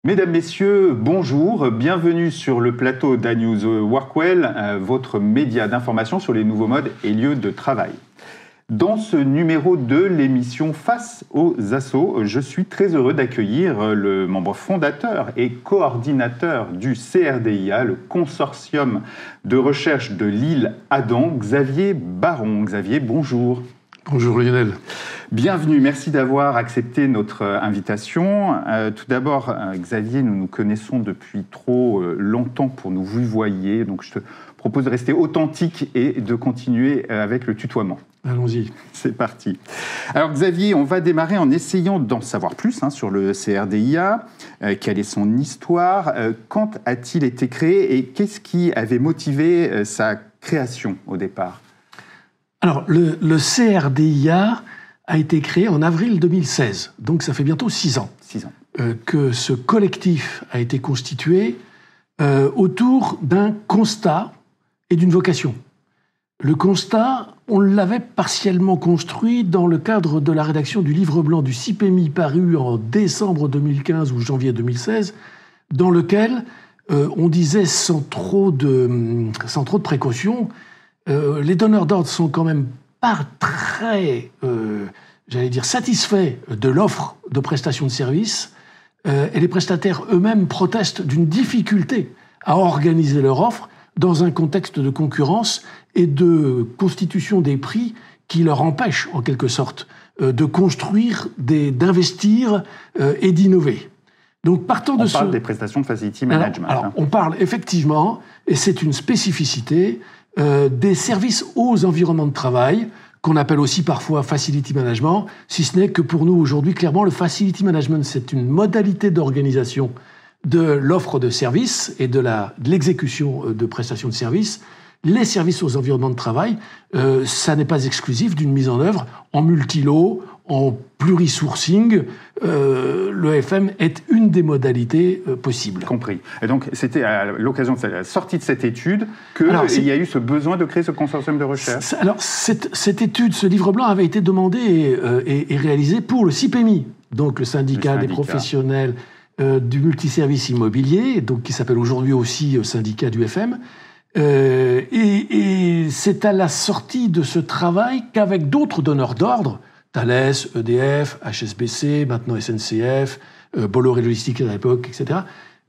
Mesdames, Messieurs, bonjour, bienvenue sur le plateau d'A-News Workwell, votre média d'information sur les nouveaux modes et lieux de travail. Dans ce numéro de l'émission Face aux Assos, je suis très heureux d'accueillir le membre fondateur et coordinateur du CRDIA, le consortium de recherche de l'île Adam, Xavier Baron. Xavier, bonjour. Bonjour Lionel. Bienvenue, merci d'avoir accepté notre invitation. Tout d'abord, Xavier, nous nous connaissons depuis trop longtemps pour nous vouvoyer, donc je te propose de rester authentique et de continuer avec le tutoiement. Allons-y. C'est parti. Alors Xavier, on va démarrer en essayant d'en savoir plus sur le CRDIA. Quelle est son histoire? Quand a-t-il été créé et qu'est-ce qui avait motivé sa création au départ? Alors, le CRDIA a été créé en avril 2016, donc ça fait bientôt 6 ans. 6 ans. Que ce collectif a été constitué autour d'un constat et d'une vocation. Le constat, on l'avait partiellement construit dans le cadre de la rédaction du livre blanc du CIPEMI paru en décembre 2015 ou janvier 2016, dans lequel on disait sans trop de précautions, les donneurs d'ordre sont quand même pas très, satisfaits de l'offre de prestation de services, et les prestataires eux-mêmes protestent d'une difficulté à organiser leur offre dans un contexte de concurrence et de constitution des prix qui leur empêchent, en quelque sorte, de construire, d'investir et d'innover. Donc, partant de on parle des prestations de facility management. Alors, on parle effectivement, et c'est une spécificité, des services aux environnements de travail, qu'on appelle aussi parfois facility management, si ce n'est que pour nous aujourd'hui, clairement, le facility management, c'est une modalité d'organisation de l'offre de services et de l'exécution de prestations de services. Les services aux environnements de travail, ça n'est pas exclusif d'une mise en œuvre en multilo, en plurisourcing. Le FM est une des modalités possibles. Compris. Et donc, c'était à l'occasion de la sortie de cette étude qu'il y a eu ce besoin de créer ce consortium de recherche. Alors, cette étude, ce livre blanc avait été demandé et réalisé pour le CIPEMI, donc le syndicat des professionnels du multiservice immobilier, donc qui s'appelle aujourd'hui aussi syndicat du FM. Et c'est à la sortie de ce travail qu'avec d'autres donneurs d'ordre, Thales, EDF, HSBC, maintenant SNCF, Bolloré Logistique à l'époque, etc.,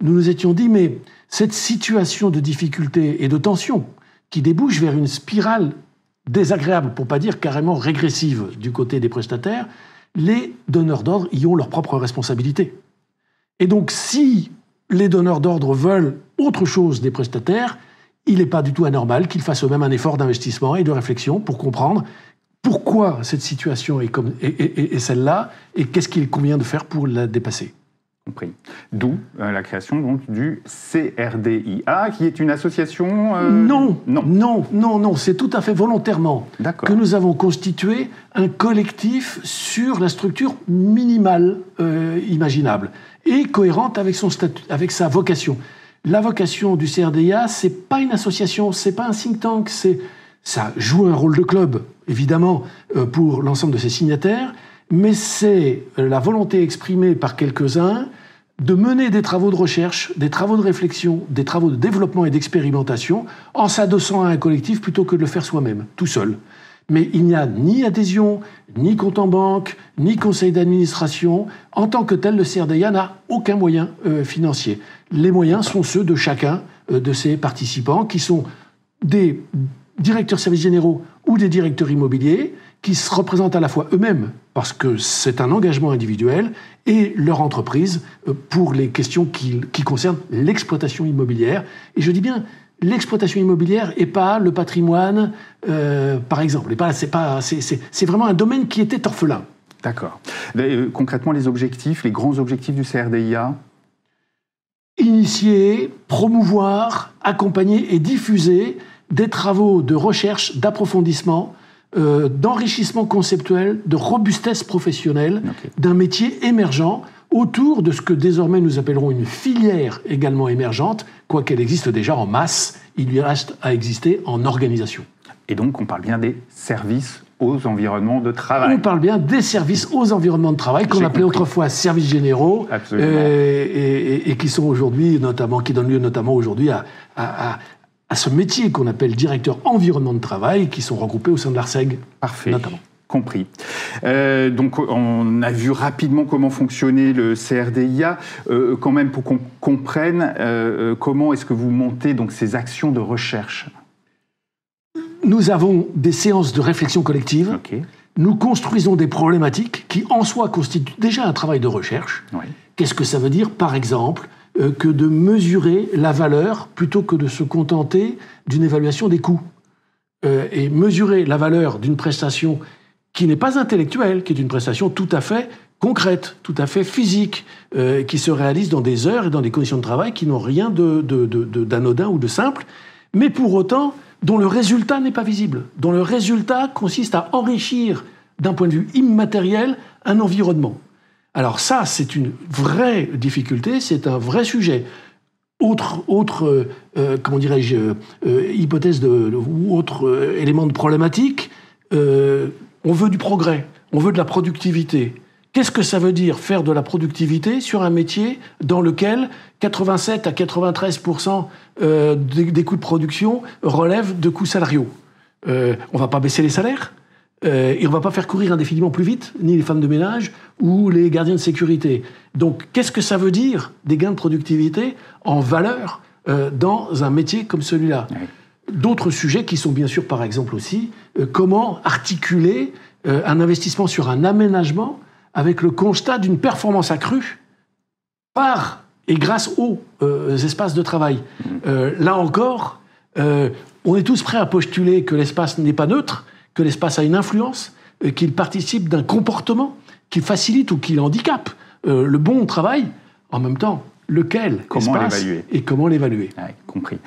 nous nous étions dit, mais cette situation de difficulté et de tension qui débouche vers une spirale désagréable, pour pas dire carrément régressive du côté des prestataires, les donneurs d'ordre y ont leur propre responsabilité. Et donc, si les donneurs d'ordre veulent autre chose des prestataires, il n'est pas du tout anormal qu'ils fassent eux-mêmes un effort d'investissement et de réflexion pour comprendre pourquoi cette situation est celle-là et qu'est-ce qu'il convient de faire pour la dépasser. Compris. D'où la création donc, du CRDIA, qui est une association... Non, c'est tout à fait volontairement que nous avons constitué un collectif sur la structure minimale imaginable et cohérente avec son statut, avec sa vocation. La vocation du CRDIA, c'est pas une association, c'est pas un think tank, ça joue un rôle de club, évidemment, pour l'ensemble de ses signataires, mais c'est la volonté exprimée par quelques-uns de mener des travaux de recherche, des travaux de réflexion, des travaux de développement et d'expérimentation en s'adossant à un collectif plutôt que de le faire soi-même, tout seul. Mais il n'y a ni adhésion, ni compte en banque, ni conseil d'administration. En tant que tel, le CRDIA n'a aucun moyen financier. Les moyens sont ceux de chacun de ses participants, qui sont des directeurs services généraux ou des directeurs immobiliers, qui se représentent à la fois eux-mêmes, parce que c'est un engagement individuel, et leur entreprise pour les questions qui concernent l'exploitation immobilière. Et je dis bien l'exploitation immobilière et pas le patrimoine, par exemple. C'est vraiment un domaine qui était orphelin. D'accord. Concrètement, les grands objectifs du CRDIA? Initier, promouvoir, accompagner et diffuser des travaux de recherche, d'approfondissement, d'enrichissement conceptuel, de robustesse professionnelle, d'un métier émergent autour de ce que désormais nous appellerons une filière également émergente, quoiqu'elle existe déjà en masse, il lui reste à exister en organisation. Et donc, on parle bien des services aux environnements de travail. On parle bien des services aux environnements de travail, qu'on appelait autrefois services généraux, et qui sont aujourd'hui, notamment, qui donnent lieu notamment aujourd'hui à ce métier qu'on appelle directeur environnement de travail, qui sont regroupés au sein de l'ARCEG. Parfait. Notamment. Compris. Donc, on a vu rapidement comment fonctionnait le CRDIA. Quand même, pour qu'on comprenne, comment est-ce que vous montez donc ces actions de recherche ? Nous avons des séances de réflexion collective. Okay. Nous construisons des problématiques qui, en soi, constituent déjà un travail de recherche. Oui. Qu'est-ce que ça veut dire, par exemple, que de mesurer la valeur plutôt que de se contenter d'une évaluation des coûts ? Et mesurer la valeur d'une prestation qui n'est pas intellectuelle, qui est une prestation tout à fait concrète, tout à fait physique, qui se réalise dans des heures et dans des conditions de travail qui n'ont rien d'anodin ou de simple, mais pour autant dont le résultat n'est pas visible, dont le résultat consiste à enrichir, d'un point de vue immatériel, un environnement. Alors ça, c'est une vraie difficulté, c'est un vrai sujet. Autre comment dirais-je, hypothèse ou autre élément de problématique, on veut du progrès, on veut de la productivité. Qu'est-ce que ça veut dire faire de la productivité sur un métier dans lequel 87 à 93% des coûts de production relèvent de coûts salariaux ? On ne va pas baisser les salaires et on ne va pas faire courir indéfiniment plus vite ni les femmes de ménage ou les gardiens de sécurité. Donc, qu'est-ce que ça veut dire des gains de productivité en valeur dans un métier comme celui-là ? Oui. D'autres sujets qui sont bien sûr, par exemple aussi, comment articuler un investissement sur un aménagement avec le constat d'une performance accrue par et grâce aux espaces de travail. Là encore, on est tous prêts à postuler que l'espace n'est pas neutre, que l'espace a une influence, qu'il participe d'un comportement, qu'il facilite ou qu'il handicape le bon travail. En même temps, lequel comment espace l'évaluer et comment l'évaluer. Ouais, compris.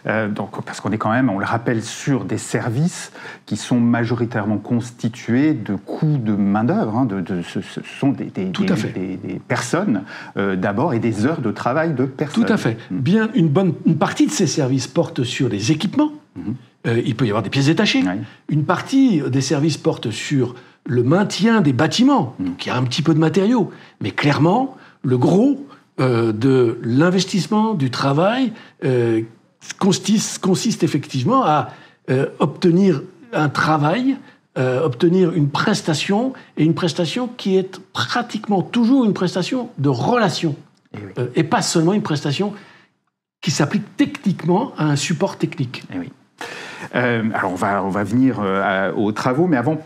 Donc, parce qu'on est quand même, on le rappelle, sur des services qui sont majoritairement constitués de coûts de main-d'œuvre. Hein, ce sont des personnes d'abord et des heures de travail de personnes. Tout à fait. Bien, une partie de ces services porte sur des équipements. Il peut y avoir des pièces détachées. Oui. Une partie des services porte sur le maintien des bâtiments. Donc, il y a un petit peu de matériaux. Mais clairement, le gros de l'investissement, du travail, consiste effectivement à obtenir un travail, obtenir une prestation, et une prestation qui est pratiquement toujours une prestation de relation, et pas seulement une prestation qui s'applique techniquement à un support technique. Et oui. Alors on va venir aux travaux, mais avant,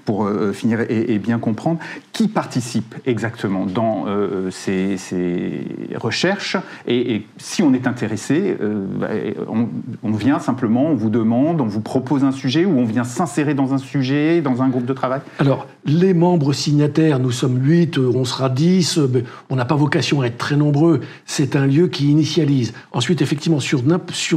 pour finir et bien comprendre, qui participe exactement dans ces recherches et si on est intéressé, on vient simplement, on vous demande, on vous propose un sujet ou on vient s'insérer dans un sujet, dans un groupe de travail ? Alors, les membres signataires, nous sommes 8, on sera 10, on n'a pas vocation à être très nombreux, c'est un lieu qui initialise. Ensuite, effectivement, sur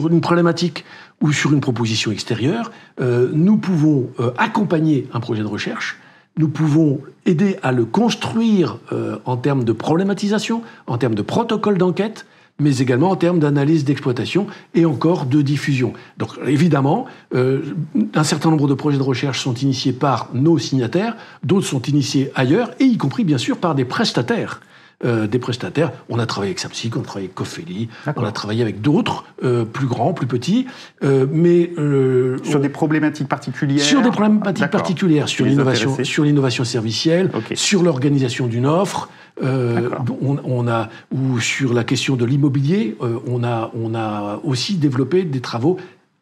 une problématique ou sur une proposition extérieure, nous pouvons accompagner un projet de recherche, nous pouvons aider à le construire en termes de problématisation, en termes de protocole d'enquête, mais également en termes d'analyse d'exploitation et encore de diffusion. Donc évidemment, un certain nombre de projets de recherche sont initiés par nos signataires, d'autres sont initiés ailleurs, et y compris bien sûr par des prestataires. On a travaillé avec Samsic, on a travaillé avec Cofeli, on a travaillé avec d'autres, plus grands, plus petits, sur des problématiques particulières. Sur des problématiques particulières, sur l'innovation servicielle, sur l'organisation d'une offre, ou sur la question de l'immobilier, on a aussi développé des travaux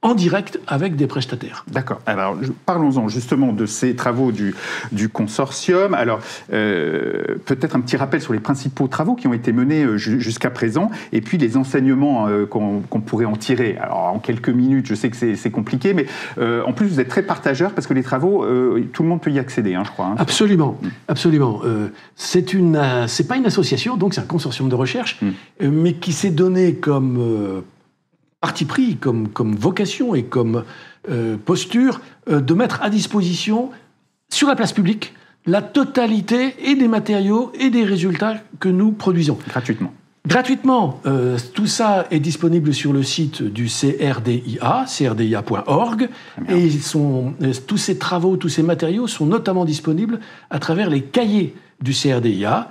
en direct avec des prestataires. D'accord. Alors, parlons-en justement de ces travaux du consortium. Alors, peut-être un petit rappel sur les principaux travaux qui ont été menés jusqu'à présent, et puis les enseignements qu'on pourrait en tirer. Alors, en quelques minutes, je sais que c'est compliqué, mais en plus, vous êtes très partageur, parce que les travaux, tout le monde peut y accéder, je crois. Absolument, absolument. C'est pas une association, donc c'est un consortium de recherche, mais qui s'est donné comme parti pris, comme vocation et comme posture, de mettre à disposition, sur la place publique, la totalité et des matériaux et des résultats que nous produisons. Gratuitement. Gratuitement, tout ça est disponible sur le site du CRDIA, crdia.org, et tous ces travaux, tous ces matériaux sont notamment disponibles à travers les cahiers du CRDIA,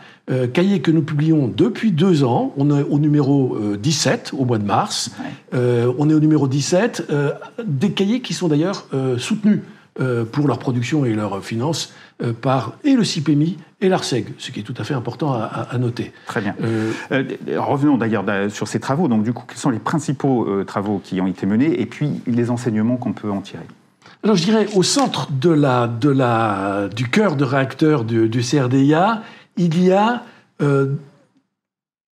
cahiers que nous publions depuis 2 ans. On est au numéro 17 au mois de mars. On est au numéro 17, des cahiers qui sont d'ailleurs soutenus pour leur production et leur finance par et le CIPEMI et l'ARCEG, ce qui est tout à fait important à noter. Très bien. Revenons d'ailleurs sur ces travaux. Donc du coup, quels sont les principaux travaux qui ont été menés et puis les enseignements qu'on peut en tirer? Alors je dirais, au centre du cœur de réacteur du CRDIA, il y a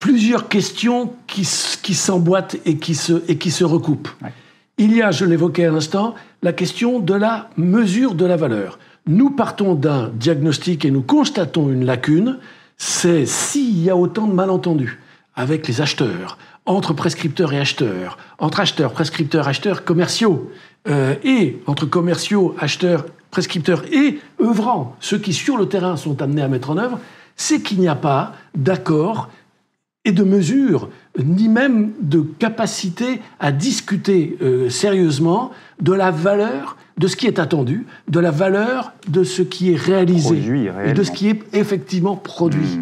plusieurs questions qui s'emboîtent et qui se recoupent. Ouais. Il y a, je l'évoquais à l'instant, la question de la mesure de la valeur. Nous partons d'un diagnostic et nous constatons une lacune, c'est s'il y a autant de malentendus avec les acheteurs, entre prescripteurs et acheteurs, entre acheteurs, prescripteurs, acheteurs commerciaux, et entre commerciaux, acheteurs, prescripteurs et œuvrants, ceux qui sur le terrain sont amenés à mettre en œuvre, c'est qu'il n'y a pas d'accord et de mesure, ni même de capacité à discuter sérieusement de la valeur de ce qui est attendu, de la valeur de ce qui est réalisé et de ce qui est effectivement produit.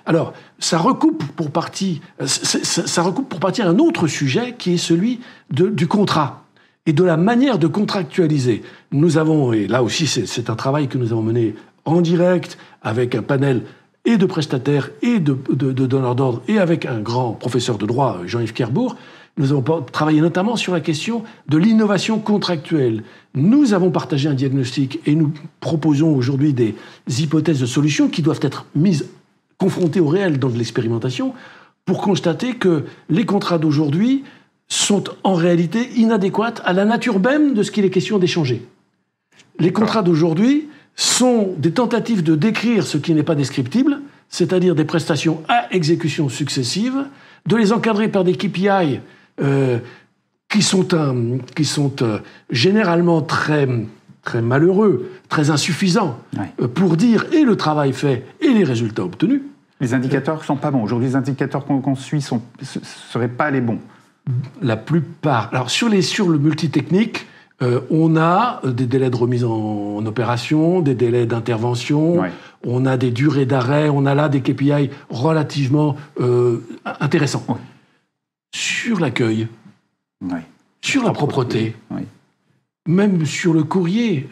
Alors, ça recoupe pour partie un autre sujet qui est celui du contrat et de la manière de contractualiser. Nous avons, et là aussi c'est un travail que nous avons mené en direct avec un panel et de prestataires et de donneurs d'ordre, et avec un grand professeur de droit, Jean-Yves Kerbourg, nous avons travaillé notamment sur la question de l'innovation contractuelle. Nous avons partagé un diagnostic et nous proposons aujourd'hui des hypothèses de solutions qui doivent être confrontées au réel dans de l'expérimentation pour constater que les contrats d'aujourd'hui sont en réalité inadéquats à la nature même de ce qu'il est question d'échanger. Les contrats d'aujourd'hui sont des tentatives de décrire ce qui n'est pas descriptible, c'est-à-dire des prestations à exécution successive, de les encadrer par des KPI qui sont généralement très malheureux, très insuffisants, pour dire et le travail fait et les résultats obtenus. Les indicateurs ne sont pas bons. Aujourd'hui, les indicateurs qu'on suit ne seraient pas les bons. La plupart. Alors, sur le multitechnique, on a des délais de remise en opération, des délais d'intervention, on a des durées d'arrêt, on a là des KPI relativement intéressants. Oui. Sur l'accueil, sur la propreté, même sur le courrier,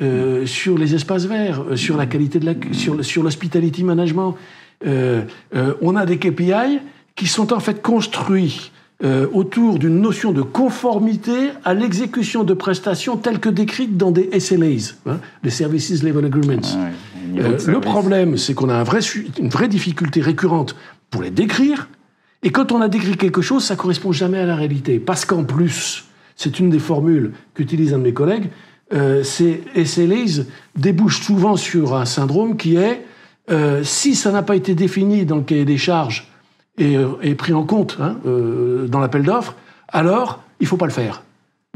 sur les espaces verts, sur la qualité de sur l'hospitality management, on a des KPI qui sont en fait construits autour d'une notion de conformité à l'exécution de prestations telles que décrites dans des SLAs, les Services Level Agreements. Le problème, c'est qu'on a une vraie difficulté récurrente pour les décrire, et quand on a décrit quelque chose, ça ne correspond jamais à la réalité. Parce qu'en plus, c'est une des formules qu'utilise un de mes collègues, ces SLAs débouchent souvent sur un syndrome qui est, si ça n'a pas été défini dans le cahier des charges, et pris en compte dans l'appel d'offres, alors il ne faut pas le faire.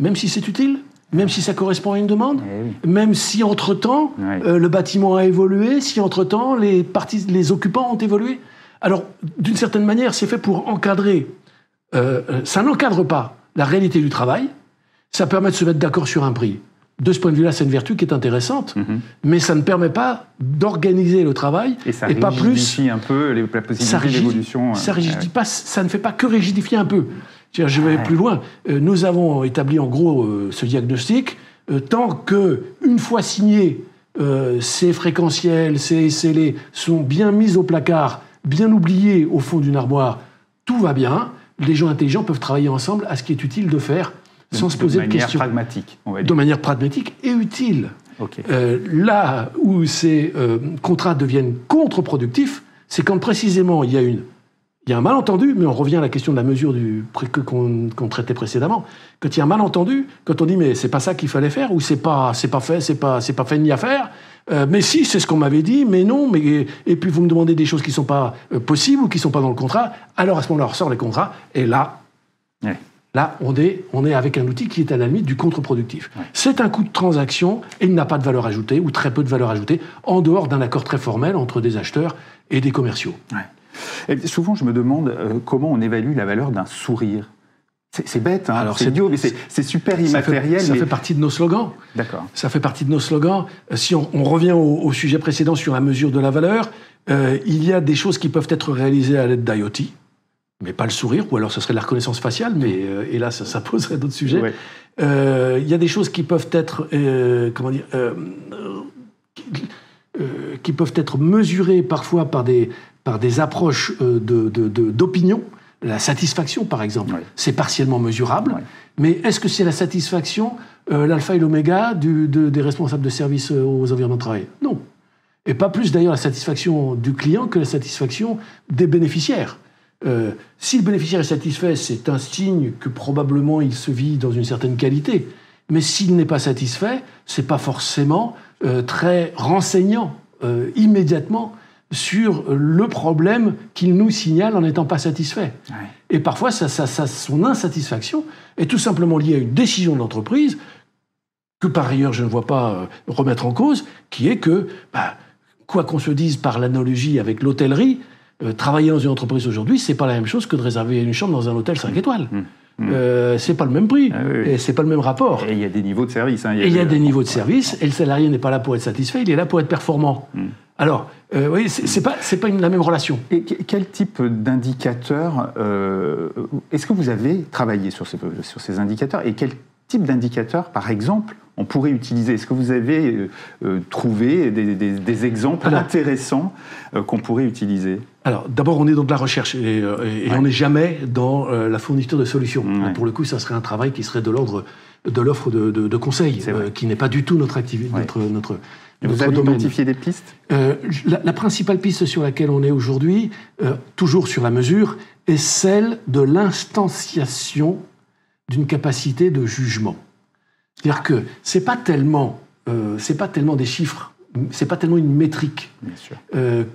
Même si c'est utile, même si ça correspond à une demande, même si entre-temps le bâtiment a évolué, si entre-temps les occupants ont évolué. Alors, d'une certaine manière, c'est fait pour encadrer. Ça n'encadre pas la réalité du travail, ça permet de se mettre d'accord sur un prix. De ce point de vue-là, c'est une vertu qui est intéressante, mais ça ne permet pas d'organiser le travail et ça pas plus. Rigidifie un peu la possibilité d'évolution. Ça rigidifie pas, ça ne fait pas que rigidifier un peu. Je vais plus loin. Nous avons établi en gros ce diagnostic. Tant que, une fois signé, ces fréquentiels, ces SLA sont bien mis au placard, bien oubliés au fond d'une armoire, tout va bien. Les gens intelligents peuvent travailler ensemble à ce qui est utile de faire. Sans se poser de questions. Pragmatique, on va dire. De manière pragmatique et utile. Okay. Là où ces contrats deviennent contre-productifs, c'est quand précisément il y a un malentendu, mais on revient à la question de la mesure qu'on traitait précédemment. Quand il y a un malentendu, quand on dit mais c'est pas ça qu'il fallait faire ou c'est pas fait ni à faire, mais si c'est ce qu'on m'avait dit, mais non, et puis vous me demandez des choses qui sont pas possibles ou qui sont pas dans le contrat, alors à ce moment-là on ressort les contrats et là. Là, on est avec un outil qui est à la limite du contre-productif. C'est un coût de transaction et il n'a pas de valeur ajoutée, ou très peu de valeur ajoutée, en dehors d'un accord très formel entre des acheteurs et des commerciaux. Et souvent, je me demande comment on évalue la valeur d'un sourire. C'est bête, hein. C'est idiot, mais c'est super immatériel. Ça fait partie de nos slogans. D'accord. Ça fait partie de nos slogans. Si on revient au sujet précédent sur la mesure de la valeur, il y a des choses qui peuvent être réalisées à l'aide d'IoT, mais pas le sourire, ou alors ce serait la reconnaissance faciale, mais et là, ça poserait d'autres sujets. Ouais. Il y a des choses qui peuvent être, qui peuvent être mesurées parfois par des approches d'opinion. La satisfaction, par exemple, c'est partiellement mesurable, mais est-ce que c'est la satisfaction, l'alpha et l'oméga des responsables de service aux environnements de travail? Non. Et pas plus d'ailleurs la satisfaction du client que la satisfaction des bénéficiaires. Si le bénéficiaire est satisfait, c'est un signe que probablement il se vit dans une certaine qualité. Mais s'il n'est pas satisfait, c'est pas forcément très renseignant immédiatement sur le problème qu'il nous signale en n'étant pas satisfait. Ouais. Et parfois, son insatisfaction est tout simplement liée à une décision de l'entreprise que par ailleurs je ne vois pas remettre en cause, qui est que, quoi qu'on se dise par l'analogie avec l'hôtellerie, travailler dans une entreprise aujourd'hui, c'est pas la même chose que de réserver une chambre dans un hôtel 5 étoiles. C'est pas le même prix, et c'est pas le même rapport. Et il y a des niveaux de service. Il y a des niveaux de service, et le salarié n'est pas là pour être satisfait, il est là pour être performant. Alors, oui, c'est pas la même relation. Et quel type d'indicateur est-ce que vous avez travaillé sur ces indicateurs, et quel type d'indicateur, par exemple, on pourrait utiliser? Est-ce que vous avez trouvé des exemples intéressants qu'on pourrait utiliser? Alors, d'abord, on est dans de la recherche et on n'est jamais dans la fourniture de solutions. Pour le coup, ça serait un travail qui serait de l'ordre de l'offre de conseils, qui n'est pas du tout notre activité, notre vous avez identifié des pistes? La principale piste sur laquelle on est aujourd'hui, toujours sur la mesure, est celle de l'instanciation d'une capacité de jugement. C'est-à-dire que c'est pas tellement des chiffres, c'est pas tellement une métrique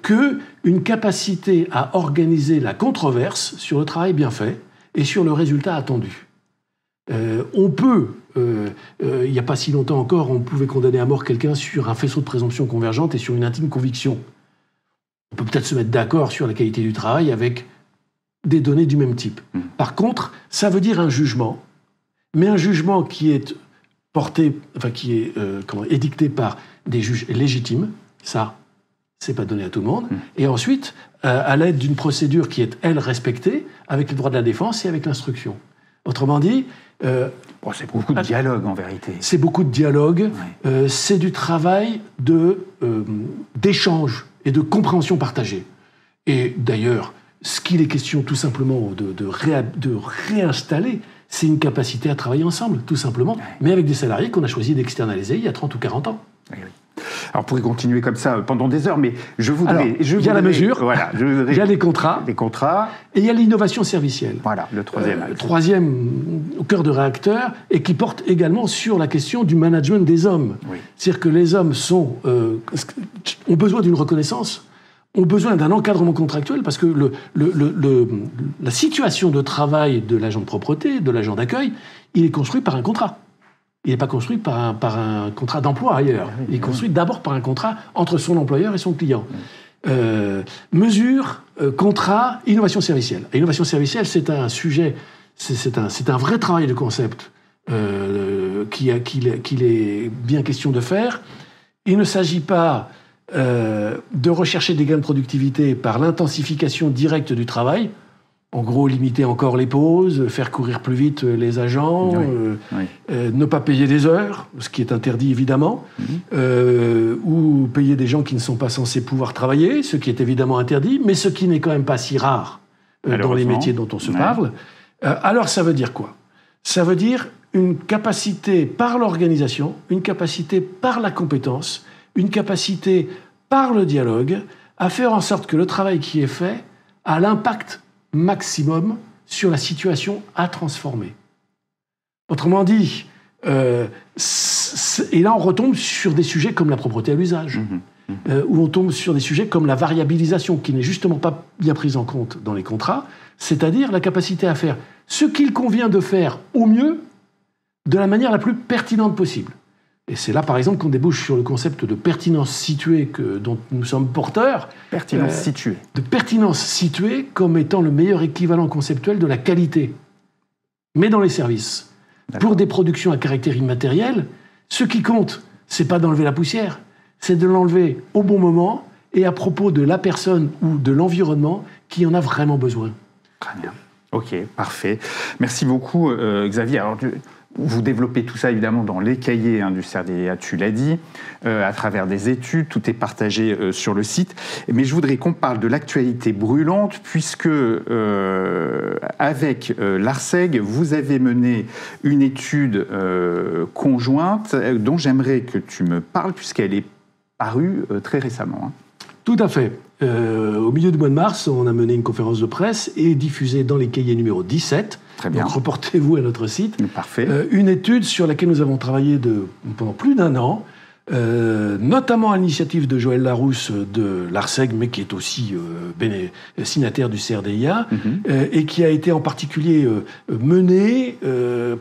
que une capacité à organiser la controverse sur le travail bien fait et sur le résultat attendu. On peut, il n'y a pas si longtemps encore, on pouvait condamner à mort quelqu'un sur un faisceau de présomption convergente et sur une intime conviction. On peut peut-être se mettre d'accord sur la qualité du travail avec des données du même type. Par contre, ça veut dire un jugement, mais un jugement qui est édicté par des juges légitimes, ça, c'est pas donné à tout le monde, et ensuite, à l'aide d'une procédure qui est, elle, respectée, avec les droits de la défense et avec l'instruction. Autrement dit... c'est beaucoup de dialogue, en vérité. C'est beaucoup de dialogue, c'est du travail d'échange et de compréhension partagée. Et d'ailleurs, ce qu'il est question tout simplement de réinstaller, c'est une capacité à travailler ensemble, tout simplement, mais avec des salariés qu'on a choisi d'externaliser il y a 30 ou 40 ans. Alors, on pourrait continuer comme ça pendant des heures, mais je voudrais... Il y a la mesure, il y a les contrats, et il y a l'innovation servicielle. Voilà, le troisième. Troisième au cœur de réacteur, et qui porte également sur la question du management des hommes. C'est-à-dire que les hommes ont besoin d'une reconnaissance, ont besoin d'un encadrement contractuel, parce que la situation de travail de l'agent de propreté, de l'agent d'accueil, il est construit par un contrat. Il n'est pas construit par un contrat d'emploi ailleurs. Il est construit d'abord par un contrat entre son employeur et son client. Mesure, contrat, innovation servicielle. Innovation servicielle, c'est un sujet, c'est un vrai travail de concept qu'il est bien question de faire. Il ne s'agit pas de rechercher des gains de productivité par l'intensification directe du travail. En gros, limiter encore les pauses, faire courir plus vite les agents, ne pas payer des heures, ce qui est interdit évidemment, ou payer des gens qui ne sont pas censés pouvoir travailler, ce qui est évidemment interdit, mais ce qui n'est quand même pas si rare dans les métiers dont on se parle. Alors ça veut dire quoi? Ça veut dire une capacité par l'organisation, une capacité par la compétence, une capacité par le dialogue, à faire en sorte que le travail qui est fait a l'impact maximum sur la situation à transformer. Autrement dit, et là on retombe sur des sujets comme la propreté à l'usage, où on tombe sur des sujets comme la variabilisation, qui n'est justement pas bien prise en compte dans les contrats, c'est-à-dire la capacité à faire ce qu'il convient de faire au mieux, de la manière la plus pertinente possible. Et c'est là, par exemple, qu'on débouche sur le concept de pertinence située dont nous sommes porteurs. Pertinence située. De pertinence située comme étant le meilleur équivalent conceptuel de la qualité, mais dans les services. Pour des productions à caractère immatériel, ce qui compte, c'est pas d'enlever la poussière, c'est de l'enlever au bon moment et à propos de la personne ou de l'environnement qui en a vraiment besoin. Très bien. Ok, parfait. Merci beaucoup, Xavier. Alors, vous développez tout ça évidemment dans les cahiers du CRDA, tu l'as dit, à travers des études, tout est partagé sur le site. Mais je voudrais qu'on parle de l'actualité brûlante, puisque avec l'ARCEG, vous avez mené une étude conjointe dont j'aimerais que tu me parles, puisqu'elle est parue très récemment. Tout à fait. Au milieu du mois de mars, on a mené une conférence de presse et diffusé dans les cahiers numéro 17. Très bien. Donc reportez-vous à notre site. Parfait. Une étude sur laquelle nous avons travaillé pendant plus d'un an, notamment à l'initiative de Joël Larousse de l'ARCEG, mais qui est aussi signataire du CRDIA, et qui a été en particulier menée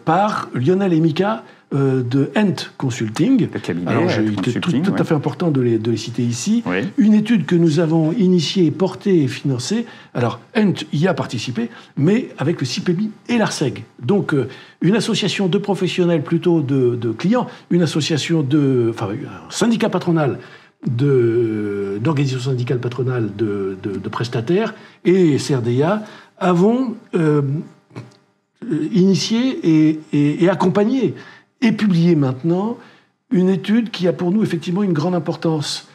par Lionel et Mika de Ent Consulting. Le cabinet. Alors, il était tout à fait important de les citer ici. Oui. Une étude que nous avons initiée, portée et financée. Alors, Ent y a participé, mais avec le CIPEMI et l'ARCEG. Donc, une association de professionnels plutôt de clients, une association un syndicat patronal d'organisation syndicale patronale de prestataires et CRDA avons initié et accompagné et publié maintenant une étude qui a pour nous effectivement une grande importance.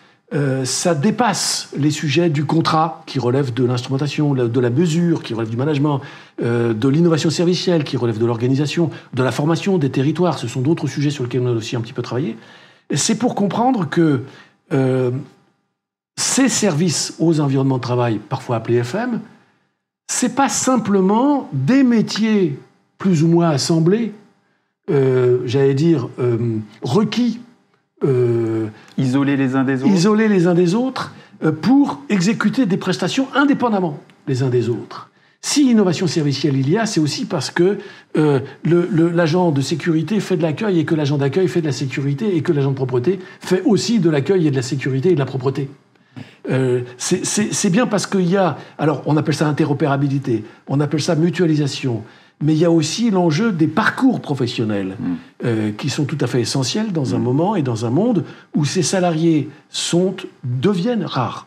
Ça dépasse les sujets du contrat qui relèvent de l'instrumentation, de la mesure qui relève du management, de l'innovation servicielle qui relève de l'organisation, de la formation des territoires. Ce sont d'autres sujets sur lesquels on a aussi un petit peu travaillé. Et c'est pour comprendre que ces services aux environnements de travail, parfois appelés FM, c'est pas simplement des métiers plus ou moins assemblés, requis, isolés les uns des autres. Isolés les uns des autres pour exécuter des prestations indépendamment les uns des autres. Si innovation servicielle il y a, c'est aussi parce que l'agent de sécurité fait de l'accueil et que l'agent d'accueil fait de la sécurité et que l'agent de propreté fait aussi de l'accueil et de la sécurité et de la propreté. C'est bien parce qu'il y a... Alors, on appelle ça interopérabilité, on appelle ça mutualisation, mais il y a aussi l'enjeu des parcours professionnels qui sont tout à fait essentiels dans un moment et dans un monde où ces salariés deviennent rares.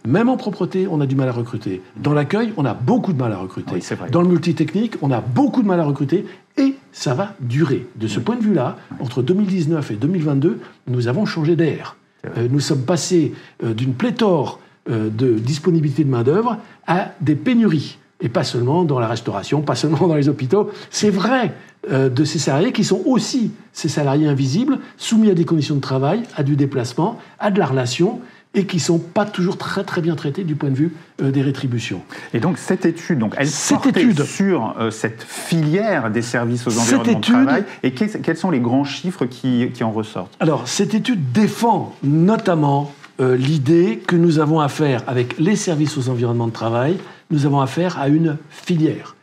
Même en propreté, on a du mal à recruter. Dans l'accueil, on a beaucoup de mal à recruter. Oui, c'est vrai. Dans le multitechnique, on a beaucoup de mal à recruter et ça va durer. De ce point de vue-là, entre 2019 et 2022, nous avons changé d'air. Nous sommes passés d'une pléthore de disponibilité de main-d'œuvre à des pénuries. Et pas seulement dans la restauration, pas seulement dans les hôpitaux. C'est vrai de ces salariés qui sont aussi ces salariés invisibles, soumis à des conditions de travail, à du déplacement, à de la relation, et qui ne sont pas toujours très très bien traités du point de vue des rétributions. Et donc cette étude, elle portait sur cette filière des services aux environnements de travail, et quels sont les grands chiffres qui en ressortent? Alors, cette étude défend notamment l'idée que nous avons affaire avec les services aux environnements de travail, nous avons affaire à une filière.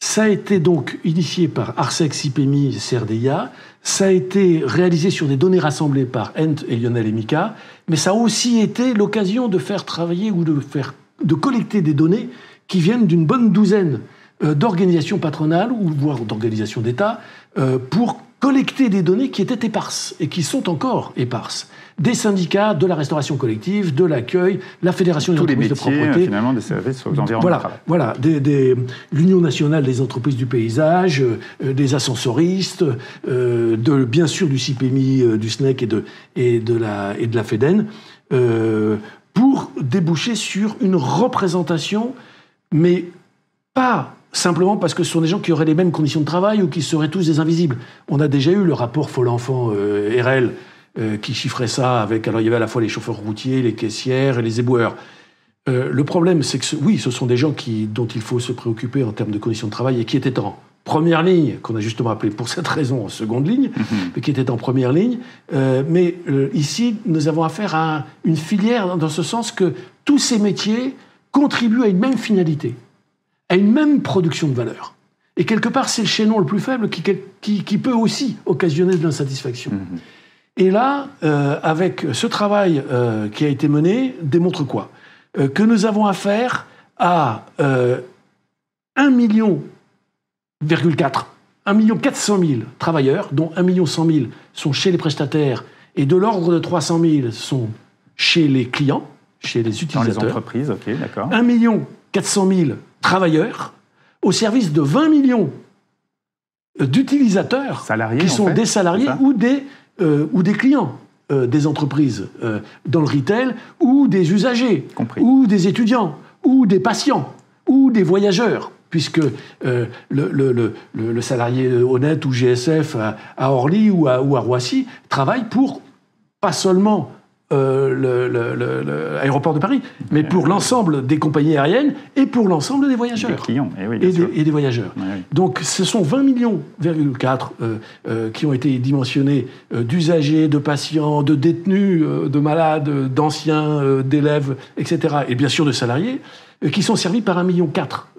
Ça a été donc initié par ARCEG, CIPEMI, CRDIA. Ça a été réalisé sur des données rassemblées par Ent et Lionel et Mika. Mais ça a aussi été l'occasion de faire travailler ou de collecter des données qui viennent d'une bonne douzaine d'organisations patronales ou voire d'organisations d'État pour collecter des données qui étaient éparses et qui sont encore éparses. Des syndicats, de la restauration collective, de l'accueil, la Fédération des entreprises de propreté. Tous les métiers, finalement, des services aux environnements de travail. Voilà, l'Union nationale des entreprises du paysage, des ascensoristes, bien sûr du CIPEMI, du SNEC et de la FEDEN, pour déboucher sur une représentation, mais pas simplement parce que ce sont des gens qui auraient les mêmes conditions de travail ou qui seraient tous des invisibles. On a déjà eu le rapport Foll'Enfant RL qui chiffrait ça avec... Alors, il y avait à la fois les chauffeurs routiers, les caissières et les éboueurs. Le problème, c'est que, ce sont des gens dont il faut se préoccuper en termes de conditions de travail et qui étaient en première ligne, qu'on a justement appelé pour cette raison en seconde ligne, mais qui étaient en première ligne. Ici, nous avons affaire à une filière dans ce sens que tous ces métiers contribuent à une même finalité, à une même production de valeur. Et quelque part, c'est le chaînon le plus faible qui peut aussi occasionner de l'insatisfaction. Et là, avec ce travail qui a été mené, démontre quoi ? Que nous avons affaire à 1,4 million, 1,4 million travailleurs, dont 1,1 million sont chez les prestataires, et de l'ordre de 300 000 sont chez les clients, chez les utilisateurs. Dans les entreprises, ok, d'accord. 1,4 million travailleurs au service de 20 millions d'utilisateurs salariés, qui sont des salariés ou des clients des entreprises dans le retail, ou des usagers, ou des étudiants, ou des patients, ou des voyageurs, puisque le salarié honnête ou GSF à Orly ou à Roissy travaille pour pas seulement l'aéroport de Paris, mais pour l'ensemble des compagnies aériennes et pour l'ensemble des voyageurs. Des clients, et des voyageurs. Oui. Donc ce sont 20,4 millions qui ont été dimensionnés d'usagers, de patients, de détenus, de malades, d'anciens, d'élèves, etc. Et bien sûr de salariés, qui sont servis par 1,4 million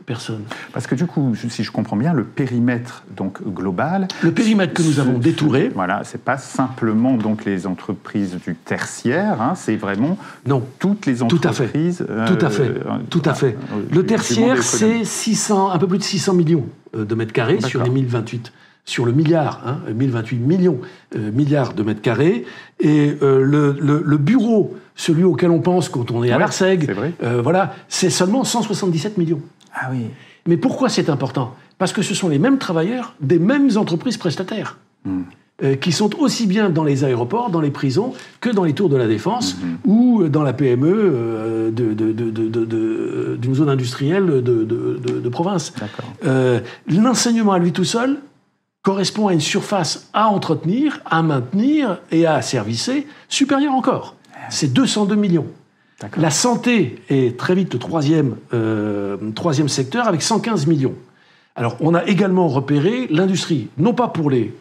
personnes. Parce que du coup, si je comprends bien, le périmètre donc global... Le périmètre que nous avons détouré... Voilà, c'est pas simplement donc les entreprises du tertiaire, hein, c'est vraiment toutes les entreprises... Tout à fait. Le tertiaire, c'est un peu plus de 600 millions de mètres carrés sur les 1028. Sur le milliard, 1028 millions milliards de mètres carrés. Et le bureau, celui auquel on pense quand on est à l'ARCEG, c'est seulement 177 millions. Ah oui. Mais pourquoi c'est important ? Parce que ce sont les mêmes travailleurs des mêmes entreprises prestataires, qui sont aussi bien dans les aéroports, dans les prisons, que dans les tours de la Défense, ou dans la PME d'une zone industrielle de province. L'enseignement à lui tout seul correspond à une surface à entretenir, à maintenir et à servicer supérieure encore. C'est 202 millions. La santé est très vite le troisième secteur avec 115 millions. Alors, on a également repéré l'industrie, non pas pour les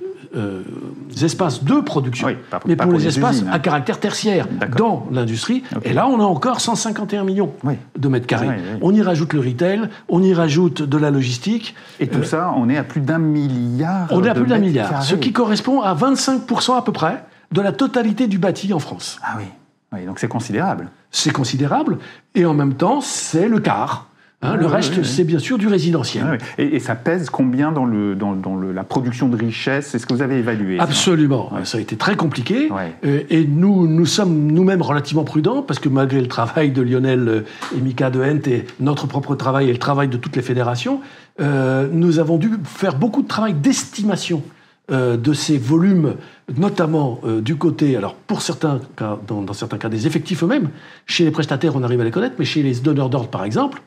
espaces de production, mais pour les espaces usines, à caractère tertiaire dans l'industrie. Et là, on a encore 151 millions de mètres carrés. On y rajoute le retail, on y rajoute de la logistique. Et tout ça, on est à plus d'1 milliard. On est à plus d'1 milliard, ce qui correspond à 25% à peu près de la totalité du bâti en France. Ah oui, donc c'est considérable. C'est considérable, et en même temps, c'est le quart. Le reste, c'est bien sûr du résidentiel. Et ça pèse combien dans la production de richesse ? Est-ce que vous avez évalué ça ? Absolument. Ça a été très compliqué. Et nous sommes nous-mêmes relativement prudents, parce que malgré le travail de Lionel et Mika de Hent et notre propre travail et le travail de toutes les fédérations, nous avons dû faire beaucoup de travail d'estimation de ces volumes, notamment du côté, alors pour certains cas, dans certains cas, des effectifs eux-mêmes. Chez les prestataires, on arrive à les connaître, mais chez les donneurs d'ordre, par exemple,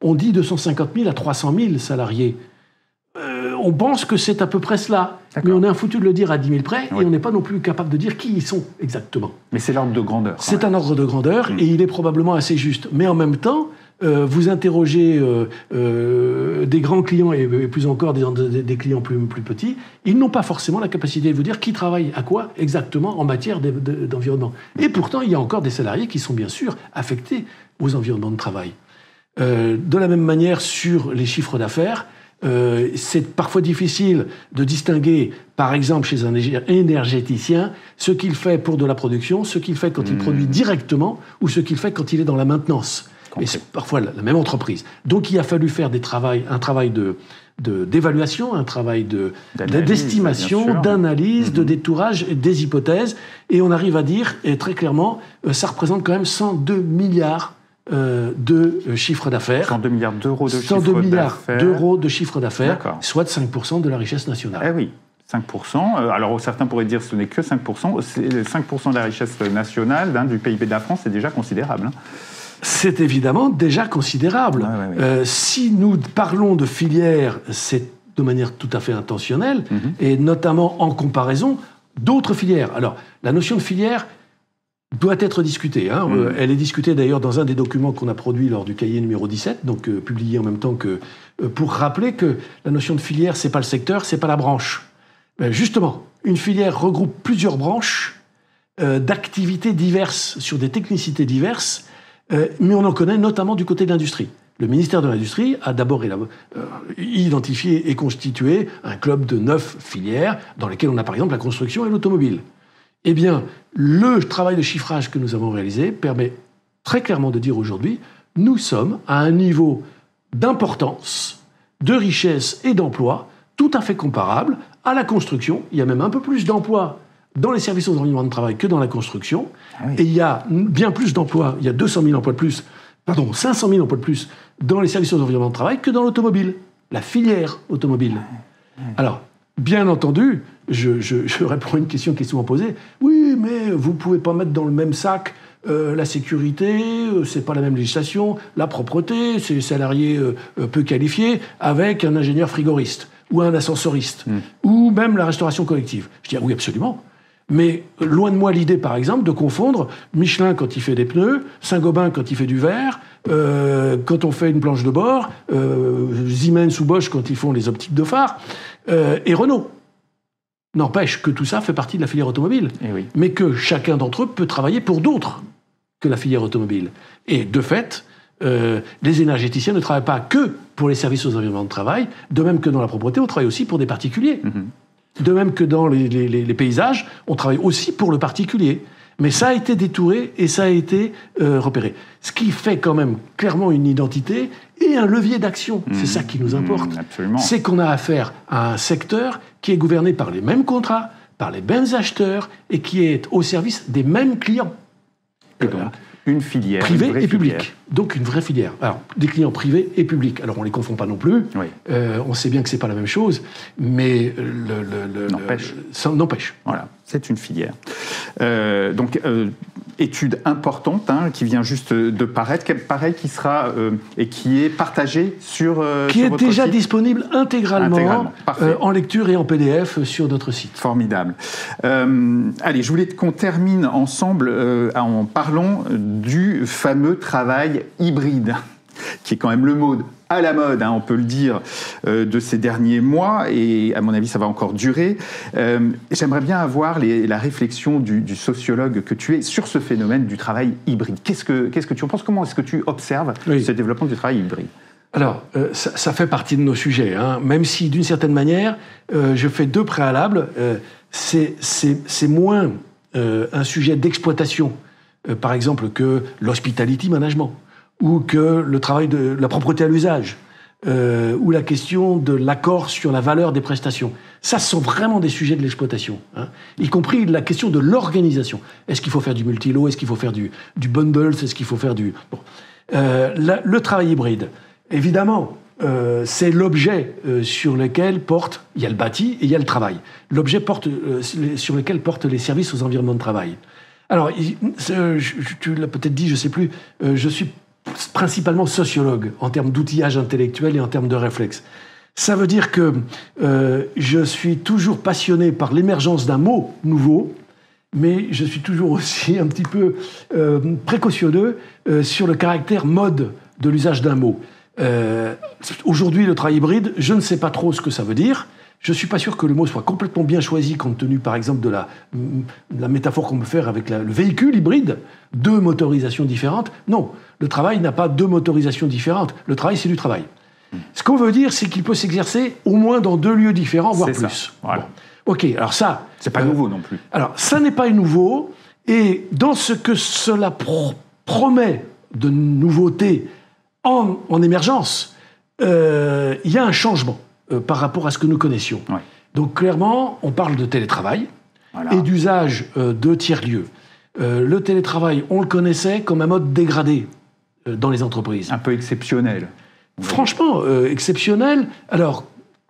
on dit 250 000 à 300 000 salariés. On pense que c'est à peu près cela, mais on est foutu de le dire à 10 000 près, et on n'est pas non plus capable de dire qui ils sont exactement. Mais c'est l'ordre de grandeur. C'est un ordre de grandeur, et il est probablement assez juste. Mais en même temps, vous interrogez des grands clients, et plus encore des clients plus petits, ils n'ont pas forcément la capacité de vous dire qui travaille à quoi exactement en matière d'environnement. Et pourtant, il y a encore des salariés qui sont bien sûr affectés aux environnements de travail. De la même manière, sur les chiffres d'affaires, c'est parfois difficile de distinguer, par exemple, chez un énergéticien, ce qu'il fait pour de la production, ce qu'il fait quand il produit directement, ou ce qu'il fait quand il est dans la maintenance. Et c'est parfois la même entreprise. Donc il a fallu faire un travail d'évaluation, un travail d'estimation, d'analyse, de détourage, des hypothèses, et on arrive à dire, et très clairement, ça représente quand même 102 milliards de chiffre d'affaires. 102 milliards d'euros de chiffre d'affaires. 102 milliards d'euros de chiffre d'affaires, soit 5% de la richesse nationale. Eh oui, 5%. Alors certains pourraient dire que ce n'est que 5%. 5% de la richesse nationale du PIB de la France, c'est déjà considérable. C'est évidemment déjà considérable. Si nous parlons de filières, c'est de manière tout à fait intentionnelle, et notamment en comparaison d'autres filières. Alors, la notion de filière doit être discutée. Elle est discutée d'ailleurs dans un des documents qu'on a produit lors du cahier numéro 17, donc publié en même temps que... pour rappeler que la notion de filière, c'est pas le secteur, c'est pas la branche. Justement, une filière regroupe plusieurs branches d'activités diverses, sur des technicités diverses, mais on en connaît notamment du côté de l'industrie. Le ministère de l'Industrie a d'abord identifié et constitué un club de 9 filières, dans lesquelles on a par exemple la construction et l'automobile. Eh bien, le travail de chiffrage que nous avons réalisé permet très clairement de dire aujourd'hui, nous sommes à un niveau d'importance, de richesse et d'emploi tout à fait comparable à la construction. Il y a même un peu plus d'emplois dans les services aux environnements de travail que dans la construction. Ah oui. Et il y a bien plus d'emplois, il y a 200 000 emplois de plus, 500 000 emplois de plus dans les services aux environnements de travail que dans l'automobile, la filière automobile. Alors, bien entendu, je réponds à une question qui est souvent posée. Oui, mais vous ne pouvez pas mettre dans le même sac la sécurité, c'est pas la même législation, la propreté, c'est les salariés peu qualifiés, avec un ingénieur frigoriste, ou un ascensoriste, ou même la restauration collective. Je dis oui, absolument. Mais loin de moi l'idée, par exemple, de confondre Michelin quand il fait des pneus, Saint-Gobain quand il fait du verre, quand on fait une planche de bord, Siemens ou Bosch quand ils font les optiques de phare, et Renault. N'empêche que tout ça fait partie de la filière automobile, oui. Mais que chacun d'entre eux peut travailler pour d'autres que la filière automobile. Et de fait, les énergéticiens ne travaillent pas que pour les services aux environnements de travail, de même que dans la propreté, on travaille aussi pour des particuliers. De même que dans les paysages, on travaille aussi pour le particulier. Mais ça a été détouré et ça a été repéré. Ce qui fait quand même clairement une identité et un levier d'action. C'est ça qui nous importe. C'est qu'on a affaire à un secteur qui est gouverné par les mêmes contrats, par les mêmes acheteurs et qui est au service des mêmes clients. Et donc, une filière privée et publique. Donc une vraie filière. Alors, des clients privés et publics. Alors, on ne les confond pas non plus. Oui. On sait bien que ce n'est pas la même chose, mais ça n'empêche. Voilà, c'est une filière. Donc, étude importante qui vient juste de paraître, pareil, qui sera et qui est partagée sur qui sur est votre déjà site. disponible intégralement en lecture et en PDF sur notre site. Formidable. Allez, je voulais qu'on termine ensemble en parlant du fameux travail hybride, qui est quand même le mot à la mode, on peut le dire, de ces derniers mois, et à mon avis, ça va encore durer. J'aimerais bien avoir la réflexion du sociologue que tu es sur ce phénomène du travail hybride. Qu'est-ce que tu en penses? Comment est-ce que tu observes ce développement du travail hybride? Alors, ça fait partie de nos sujets, même si, d'une certaine manière, je fais deux préalables. C'est moins un sujet d'exploitation, par exemple, que l'hospitality management, ou que le travail de la propreté à l'usage, ou la question de l'accord sur la valeur des prestations. Ça, ce sont vraiment des sujets de l'exploitation, y compris la question de l'organisation. Est-ce qu'il faut faire du multi-lot? Est-ce qu'il faut faire du bundle? Est-ce qu'il faut faire du... Bon. Le travail hybride, évidemment, c'est l'objet sur lequel porte... Il y a le bâti et il y a le travail. L'objet sur lequel portent les services aux environnements de travail. Alors, tu l'as peut-être dit, je ne sais plus, je suis principalement sociologue en termes d'outillage intellectuel et en termes de réflexe. Ça veut dire que je suis toujours passionné par l'émergence d'un mot nouveau, mais je suis toujours aussi un petit peu précautionneux sur le caractère mode de l'usage d'un mot. Aujourd'hui, le travail hybride, je ne sais pas trop ce que ça veut dire. Je ne suis pas sûr que le mot soit complètement bien choisi compte tenu, par exemple, de la métaphore qu'on peut faire avec le véhicule hybride, deux motorisations différentes. Non, le travail n'a pas deux motorisations différentes. Le travail, c'est du travail. Ce qu'on veut dire, c'est qu'il peut s'exercer au moins dans deux lieux différents, voire plus. Voilà. Bon. Ok, alors ça... C'est pas nouveau non plus. Alors, ça n'est pas nouveau, et dans ce que cela promet de nouveautés en émergence, il y a un changement par rapport à ce que nous connaissions. Ouais. Donc clairement, on parle de télétravail et d'usage de tiers-lieux. Le télétravail, on le connaissait comme un mode dégradé dans les entreprises. Un peu exceptionnel. Franchement, exceptionnel. Alors,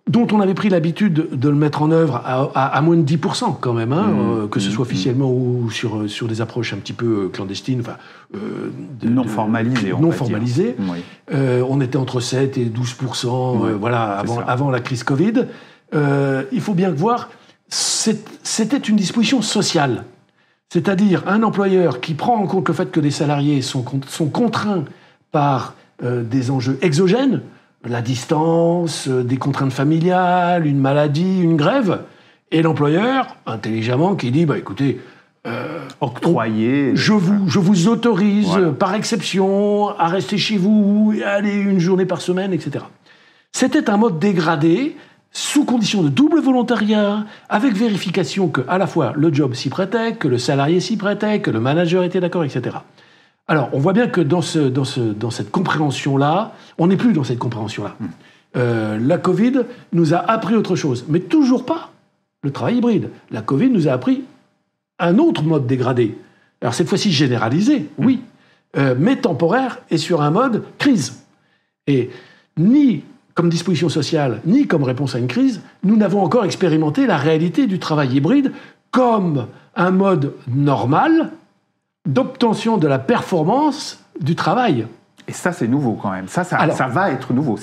dont on avait pris l'habitude de le mettre en œuvre à moins de 10% quand même, que ce soit officiellement ou sur des approches un petit peu clandestines, enfin, non formalisées. Non formalisées. Oui. On était entre 7 et 12%, voilà, avant la crise Covid. Il faut bien voir, c'était une disposition sociale. C'est-à-dire un employeur qui prend en compte le fait que des salariés sont contraints par des enjeux exogènes, la distance, des contraintes familiales, une maladie, une grève, et l'employeur, intelligemment, qui dit, écoutez, octroyer, je vous autorise, par exception, à rester chez vous, et aller une journée par semaine, etc. C'était un mode dégradé, sous condition de double volontariat, avec vérification que à la fois le job s'y prêtait, que le salarié s'y prêtait, que le manager était d'accord, etc. Alors, on voit bien que dans cette compréhension-là, on n'est plus dans cette compréhension-là. La Covid nous a appris autre chose, mais toujours pas le travail hybride. La Covid nous a appris un autre mode dégradé. Alors, cette fois-ci généralisé, oui, mais temporaire et sur un mode crise. Et ni comme disposition sociale, ni comme réponse à une crise, nous n'avons encore expérimenté la réalité du travail hybride comme un mode normal d'obtention de la performance du travail. Et ça, c'est nouveau quand même. Ça va être nouveau.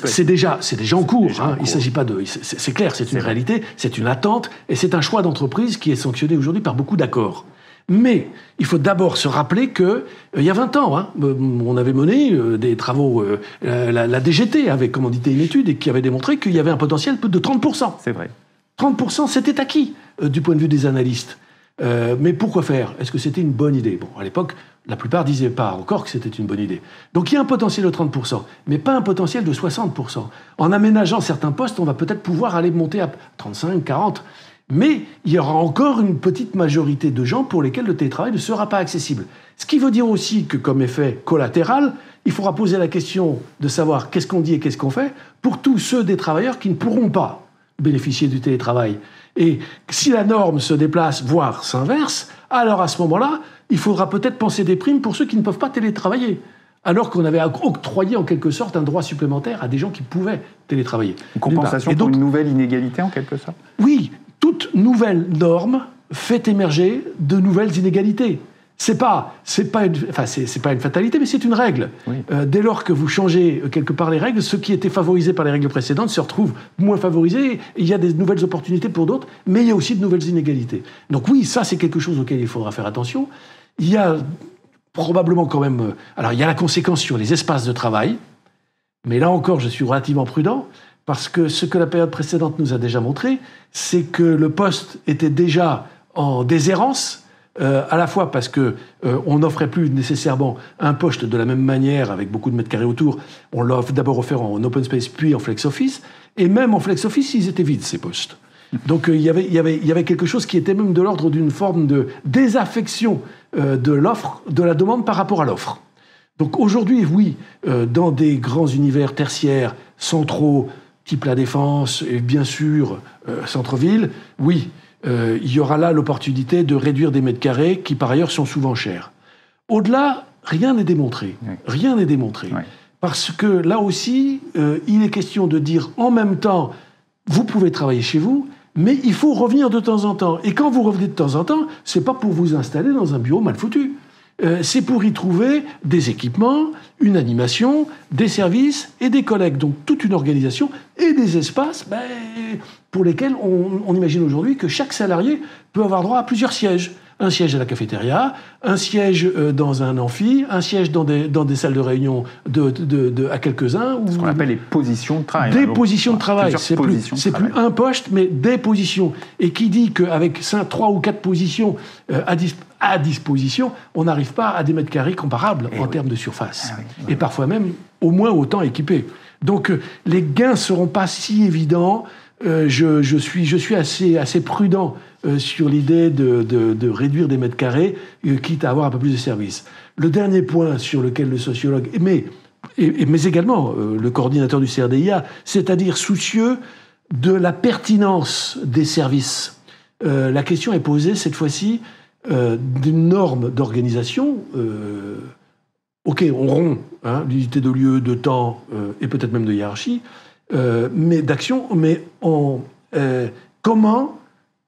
C'est déjà en cours. Il ne s'agit pas de... C'est clair, c'est une réalité, c'est une attente, et c'est un choix d'entreprise qui est sanctionné aujourd'hui par beaucoup d'accords. Mais il faut d'abord se rappeler qu'il y a 20 ans, on avait mené des travaux, la DGT avait commandité une étude et qui avait démontré qu'il y avait un potentiel de 30%. C'est vrai. 30%, c'était acquis du point de vue des analystes. Mais pourquoi faire ? Est-ce que c'était une bonne idée ? Bon, à l'époque, la plupart disaient pas encore que c'était une bonne idée. Donc il y a un potentiel de 30%, mais pas un potentiel de 60%. En aménageant certains postes, on va peut-être pouvoir aller monter à 35, 40%. Mais il y aura encore une petite majorité de gens pour lesquels le télétravail ne sera pas accessible. Ce qui veut dire aussi que, comme effet collatéral, il faudra poser la question de savoir qu'est-ce qu'on dit et qu'est-ce qu'on fait pour tous ceux des travailleurs qui ne pourront pas bénéficier du télétravail. Et si la norme se déplace, voire s'inverse, alors à ce moment-là, il faudra peut-être penser des primes pour ceux qui ne peuvent pas télétravailler. Alors qu'on avait octroyé en quelque sorte un droit supplémentaire à des gens qui pouvaient télétravailler. Une compensation pour une nouvelle inégalité en quelque sorte ? Oui. Toute nouvelle norme fait émerger de nouvelles inégalités. C'est pas une fatalité, mais c'est une règle. Oui. Dès lors que vous changez quelque part les règles, ceux qui étaient favorisés par les règles précédentes se retrouvent moins favorisés. Il y a des nouvelles opportunités pour d'autres, mais il y a aussi de nouvelles inégalités. Donc oui, ça c'est quelque chose auquel il faudra faire attention. Il y a probablement quand même... Alors il y a la conséquence sur les espaces de travail, mais là encore je suis relativement prudent. Parce que ce que la période précédente nous a déjà montré, c'est que le poste était déjà en déshérence, à la fois parce qu'on n'offrait plus nécessairement un poste de la même manière, avec beaucoup de mètres carrés autour. On l'a d'abord offert en open space, puis en flex office. Et même en flex office, ils étaient vides, ces postes. Donc il y avait quelque chose qui était même de l'ordre d'une forme de désaffection de l'offre, de la demande par rapport à l'offre. Donc aujourd'hui, oui, dans des grands univers tertiaires, centraux, type la Défense et bien sûr centre-ville, oui, il y aura là l'opportunité de réduire des mètres carrés qui par ailleurs sont souvent chers. Au-delà, rien n'est démontré. Oui. Rien n'est démontré. Oui. Parce que là aussi, il est question de dire en même temps, vous pouvez travailler chez vous, mais il faut revenir de temps en temps. Et quand vous revenez de temps en temps, c'est pas pour vous installer dans un bureau mal foutu. C'est pour y trouver des équipements, une animation, des services et des collègues. Donc toute une organisation et des espaces pour lesquels on imagine aujourd'hui que chaque salarié peut avoir droit à plusieurs sièges. Un siège à la cafétéria, un siège dans un amphi, un siège dans des salles de réunion à quelques-uns. Ce qu'on appelle les positions de travail. Des positions de travail. C'est plus un poste, mais des positions. Et qui dit qu'avec 3 ou 4 positions à disposition, on n'arrive pas à des mètres carrés comparables en termes de surface. Et parfois même au moins autant équipés. Donc les gains ne seront pas si évidents. Je suis assez prudent sur l'idée de réduire des mètres carrés, quitte à avoir un peu plus de services. Le dernier point sur lequel le sociologue, mais également le coordinateur du CRDIA, c'est-à-dire soucieux de la pertinence des services. La question est posée cette fois-ci d'une norme d'organisation. Ok, on rompt l'unité de lieu, de temps et peut-être même de hiérarchie, mais d'action, mais comment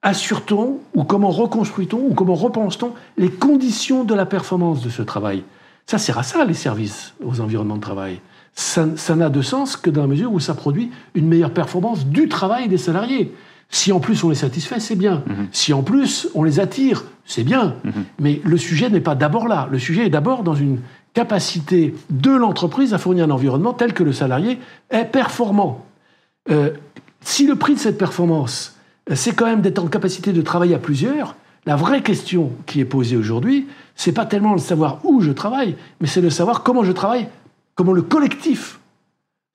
assure-t-on, ou comment reconstruit-on, ou comment repense-t-on les conditions de la performance de ce travail ? Ça sert à ça, les services aux environnements de travail. Ça n'a de sens que dans la mesure où ça produit une meilleure performance du travail des salariés. Si en plus on les satisfait, c'est bien. Si en plus on les attire, c'est bien. Mais le sujet n'est pas d'abord là. Le sujet est d'abord dans une capacité de l'entreprise à fournir un environnement tel que le salarié est performant. Si le prix de cette performance, c'est quand même d'être en capacité de travailler à plusieurs, la vraie question qui est posée aujourd'hui, c'est pas tellement de savoir où je travaille, mais c'est de savoir comment je travaille, comment le collectif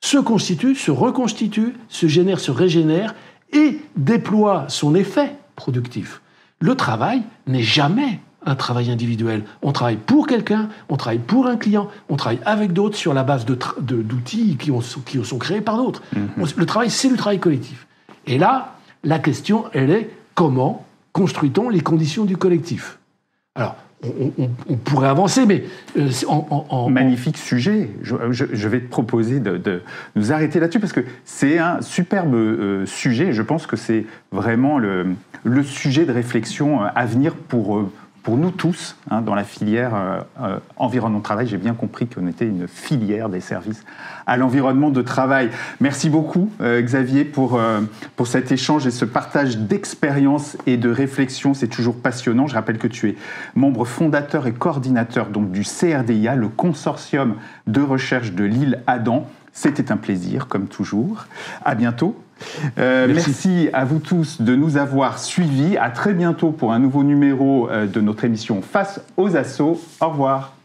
se constitue, se reconstitue, se génère, se régénère et déploie son effet productif. Le travail n'est jamais un travail individuel. On travaille pour quelqu'un, on travaille pour un client, on travaille avec d'autres sur la base d'outils qui sont créés par d'autres. Le travail, c'est le travail collectif. Et là, la question, elle est comment construit-on les conditions du collectif ? Alors, on pourrait avancer, mais... Magnifique sujet. Je vais te proposer de nous arrêter là-dessus, parce que c'est un superbe sujet. Je pense que c'est vraiment le sujet de réflexion à venir pour nous tous, hein, dans la filière environnement de travail. J'ai bien compris qu'on était une filière des services à l'environnement de travail. Merci beaucoup, Xavier, pour cet échange et ce partage d'expérience et de réflexion. C'est toujours passionnant. Je rappelle que tu es membre fondateur et coordinateur donc, du CRDIA, le consortium de recherche de l'île Adam. C'était un plaisir, comme toujours. À bientôt. Merci à vous tous de nous avoir suivis. À très bientôt pour un nouveau numéro de notre émission Face aux Assos. Au revoir.